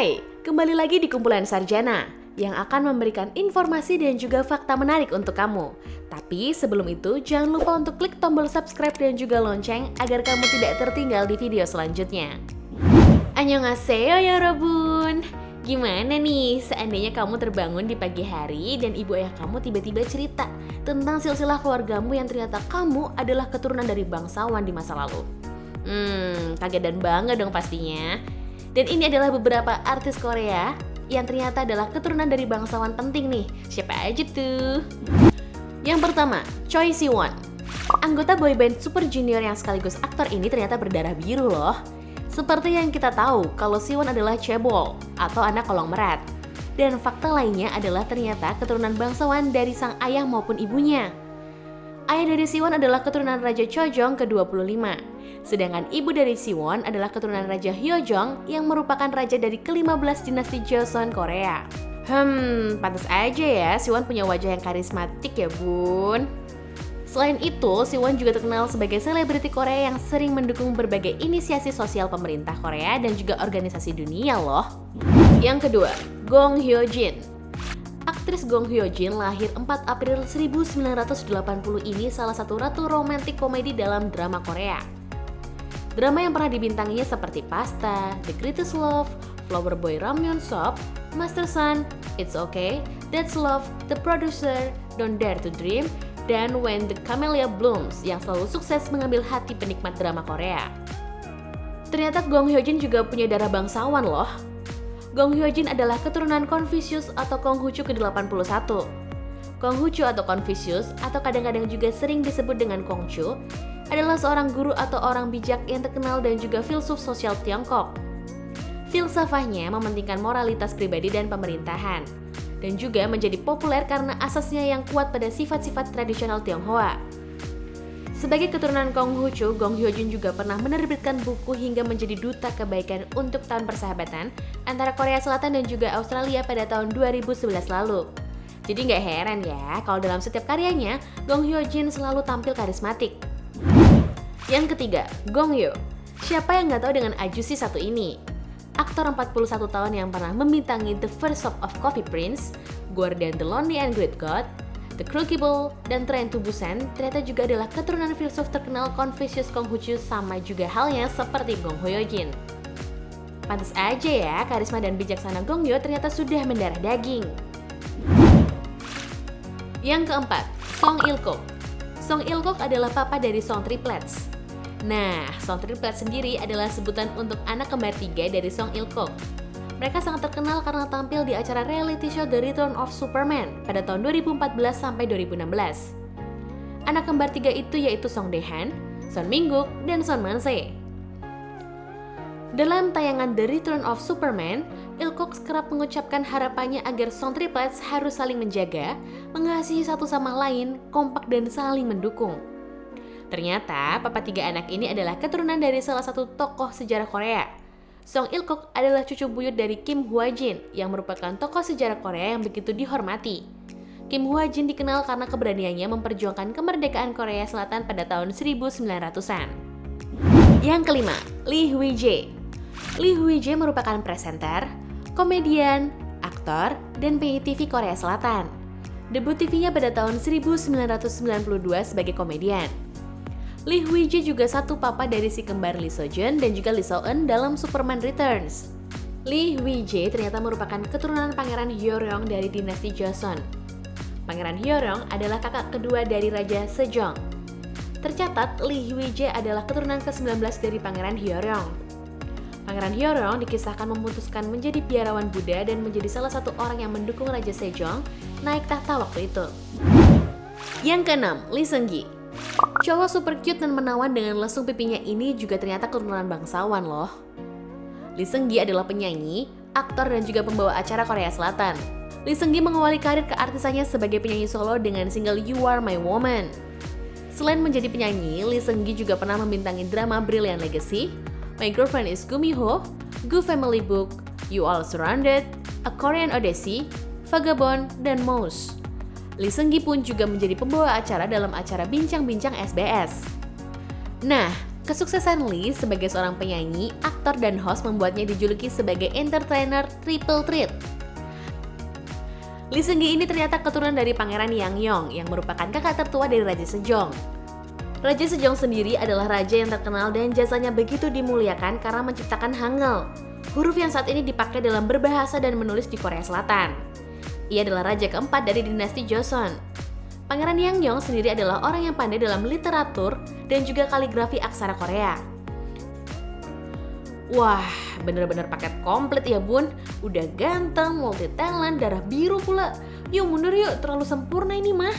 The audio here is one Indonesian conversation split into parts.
Hai, kembali lagi di Kumpulan Sarjana yang akan memberikan informasi dan juga fakta menarik untuk kamu. Tapi sebelum itu, jangan lupa untuk klik tombol subscribe dan juga lonceng agar kamu tidak tertinggal di video selanjutnya. Annyeonghaseyo yorobun. Gimana nih seandainya kamu terbangun di pagi hari dan ibu ayah kamu tiba-tiba cerita tentang silsilah keluargamu yang ternyata kamu adalah keturunan dari bangsawan di masa lalu? Kaget dan bangga dong pastinya. Dan ini adalah beberapa artis Korea yang ternyata adalah keturunan dari bangsawan penting nih. Siapa aja tuh? Yang pertama, Choi Siwon. Anggota boyband Super Junior yang sekaligus aktor ini ternyata berdarah biru loh. Seperti yang kita tahu kalau Siwon adalah cebol atau anak kolong merat. Dan fakta lainnya adalah ternyata keturunan bangsawan dari sang ayah maupun ibunya. Ayah dari Siwon adalah keturunan Raja Chojong ke-25. Sedangkan ibu dari Siwon adalah keturunan Raja Hyojong yang merupakan raja dari ke-15 dinasti Joseon Korea. Pantas aja ya Siwon punya wajah yang karismatik ya bun. Selain itu, Siwon juga terkenal sebagai selebriti Korea yang sering mendukung berbagai inisiasi sosial pemerintah Korea dan juga organisasi dunia loh. Yang kedua, Gong Hyo Jin. Aktris Gong Hyo Jin lahir 4 April 1980 ini salah satu ratu romantik komedi dalam drama Korea. Drama yang pernah dibintanginya seperti Pasta, The Greatest Love, Flower Boy Ramyeon Shop, Master Sun, It's Okay, That's Love, The Producer, Don't Dare to Dream, dan When the Camellia Blooms yang selalu sukses mengambil hati penikmat drama Korea. Ternyata Gong Hyo Jin juga punya darah bangsawan loh. Gong Hyo Jin adalah keturunan Confucius atau Konghucu ke-81. Konghucu atau Confucius atau kadang-kadang juga sering disebut dengan Kongcu adalah seorang guru atau orang bijak yang terkenal dan juga filsuf sosial Tiongkok. Filsafahnya mementingkan moralitas pribadi dan pemerintahan, dan juga menjadi populer karena asasnya yang kuat pada sifat-sifat tradisional Tionghoa. Sebagai keturunan Konghucu, Gong Hyo Jin juga pernah menerbitkan buku hingga menjadi duta kebaikan untuk tahun persahabatan antara Korea Selatan dan juga Australia pada tahun 2011 lalu. Jadi nggak heran ya kalau dalam setiap karyanya, Gong Hyo Jin selalu tampil karismatik. Yang ketiga, Gong Yoo. Siapa yang nggak tahu dengan ajusi satu ini? Aktor 41 tahun yang pernah membintangi The First Shop of Coffee Prince, Guardian the Lonely and Great God, The Crucible, dan Train to Busan ternyata juga adalah keturunan filsuf terkenal Confucius Konghucu sama juga halnya seperti Gong Hyo Jin. Pantas aja ya karisma dan bijaksana Gong Yoo ternyata sudah mendarah daging. Yang keempat, Song Il-kuk. Song Il-kuk adalah papa dari Song Triplets. Nah, Song Triplets sendiri adalah sebutan untuk anak kembar 3 dari Song Il-kuk. Mereka sangat terkenal karena tampil di acara reality show The Return of Superman pada tahun 2014 sampai 2016. Anak kembar 3 itu yaitu Song Dae-han, Son Min-guk, dan Son Man-se. Dalam tayangan The Return of Superman, Il-kuk kerap mengucapkan harapannya agar Song Triplets harus saling menjaga, mengasihi satu sama lain, kompak dan saling mendukung. Ternyata, papa 3 anak ini adalah keturunan dari salah satu tokoh sejarah Korea. Song Il-kuk adalah cucu buyut dari Kim Hwa Jin yang merupakan tokoh sejarah Korea yang begitu dihormati. Kim Hwa Jin dikenal karena keberaniannya memperjuangkan kemerdekaan Korea Selatan pada tahun 1900-an. Yang kelima, Lee Hui Jae. Lee Hui Jae merupakan presenter, komedian, aktor, dan penyanyi TV Korea Selatan. Debut TV-nya pada tahun 1992 sebagai komedian. Lee Hui Jae juga satu papa dari si kembar Lee So-jeon dan juga Lee So-eun dalam Superman Returns. Lee Hui Jae ternyata merupakan keturunan Pangeran Hyeoryeong dari dinasti Joseon. Pangeran Hyeoryeong adalah kakak kedua dari Raja Sejong. Tercatat Lee Hui Jae adalah keturunan ke-19 dari Pangeran Hyeoryeong. Pangeran Hyeoryeong dikisahkan memutuskan menjadi biarawan Buddha dan menjadi salah satu orang yang mendukung Raja Sejong naik tahta waktu itu. Yang keenam, Lee Seung-gi. Cowok super cute dan menawan dengan lesung pipinya ini juga ternyata keturunan bangsawan loh. Lee Seung-gi adalah penyanyi, aktor dan juga pembawa acara Korea Selatan. Lee Seung-gi mengawali karir keartisannya sebagai penyanyi solo dengan single You Are My Woman. Selain menjadi penyanyi, Lee Seung-gi juga pernah membintangi drama Brilliant Legacy, My Girlfriend is Gumiho, Good Family Book, You All Surrounded, A Korean Odyssey, Vagabond, dan Mouse. Lee Seung-gi pun juga menjadi pembawa acara dalam acara Bincang-Bincang SBS. Nah, Kesuksesan Lee sebagai seorang penyanyi, aktor, dan host membuatnya dijuluki sebagai entertainer triple threat. Lee Seung-gi ini ternyata keturunan dari Pangeran Yangnyeong yang merupakan kakak tertua dari Raja Sejong. Raja Sejong sendiri adalah raja yang terkenal dan jasanya begitu dimuliakan karena menciptakan Hangul, huruf yang saat ini dipakai dalam berbahasa dan menulis di Korea Selatan. Ia adalah raja keempat dari dinasti Joseon. Pangeran Yangnyeong sendiri adalah orang yang pandai dalam literatur dan juga kaligrafi aksara Korea. Wah, bener-bener paket komplit ya bun. Udah ganteng, multi talent, darah biru pula. Yuk mundur yuk, terlalu sempurna ini mah.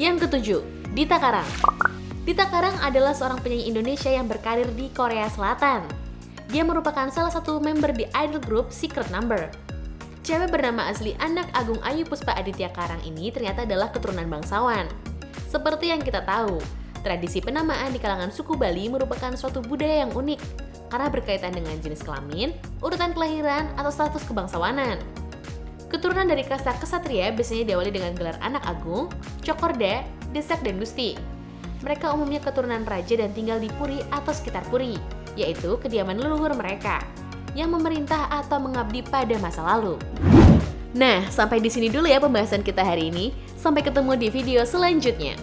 Yang ketujuh, Dita Karang. Dita Karang adalah seorang penyanyi Indonesia yang berkarir di Korea Selatan. Dia merupakan salah satu member di idol group Secret Number. Cewek bernama asli Anak Agung Ayu Puspa Aditya Karang ini ternyata adalah keturunan bangsawan. Seperti yang kita tahu, tradisi penamaan di kalangan suku Bali merupakan suatu budaya yang unik karena berkaitan dengan jenis kelamin, urutan kelahiran, atau status kebangsawanan. Keturunan dari kasta kesatria biasanya diawali dengan gelar Anak Agung, Cokorda, Desak, dan Gusti. Mereka umumnya keturunan raja dan tinggal di Puri atau sekitar Puri, yaitu kediaman leluhur mereka yang memerintah atau mengabdi pada masa lalu. Nah, sampai di sini dulu ya pembahasan kita hari ini. Sampai ketemu di video selanjutnya.